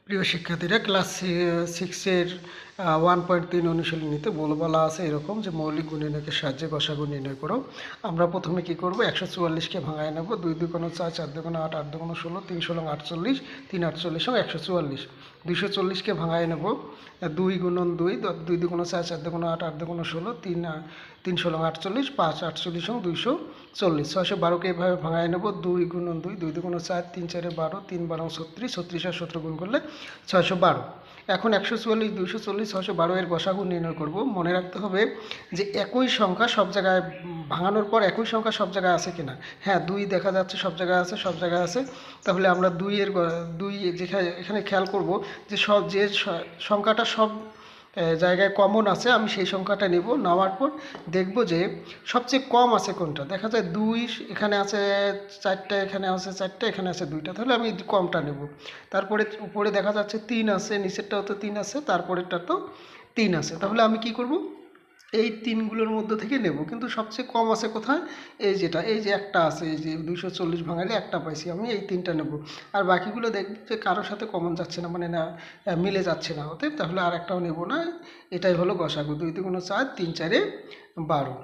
প্রিয় শিক্ষার্থীরা, ক্লাস সিক্সের 1.3 অনুশীলনীতে বলা আছে এরকম যে মৌলিক গুণনীয়কের সাহায্যে গসাগু নির্ণয় করো। আমরা প্রথমে কি করব, 144কে ভাঙায় নেব। 2 2 × 4, 4 2 × 8, 8 2 × 16, 3 16 48, 3 48 ও 144। 240কে ভাঙায় নেব। 2 × 2, 2 2 × 4, 4 2 × 8, 8 2 × 16, 3 16 48, 5 48 ও 240। 612কে এভাবে ভাঙায় নেব। 2 × 2, 2 2 × 4, 3 4 12, 3 12 36, 36 আর 17 গুণ করলে 612। এখন 144, 240, 612 এর গসাগু নির্ণয় করব। মনে রাখতে হবে যে একই সংখ্যা সব জায়গায় ভাঙানোর পর একই সংখ্যা সব জায়গায় আছে কিনা। হ্যাঁ, 2 দেখা যাচ্ছে সব জায়গায় আছে, সব জায়গায় আছে। তাহলে আমরা 2 যেখানে এখানে খেয়াল করব যে যে সংখ্যাটা সব জায়গায় কমন আছে, আমি সেই সংখ্যাটা নেব। নেওয়ার পর দেখব যে সবচেয়ে কম আছে কোনটা। দেখা যায় 2 এখানে আছে 4টা, এখানে আছে 4টা, এখানে আছে 2টা, তাহলে আমি কমটা নেব। তারপরে উপরে দেখা যাচ্ছে 3 আছে, নিচেরটাও তো 3 আছে, তারপরেরটা তো 3 আছে, তাহলে আমি কি করব, এই 3গুলোর মধ্যে থেকে নেব। কিন্তু সবচেয়ে কম আছে কোথায়, এই যে একটা আছে, এই যে 240 ভাঙালে একটা পাইছি, আমি এই 3টা নেব। আর বাকিগুলো দেখব যে কারোর সাথে কমন যাচ্ছে না, মানে না মিলে যাচ্ছে না ওতে, তাহলে আর একটাও নেব না। এটাই হলো গসাগু। 2 2 × 4, 3 4 12।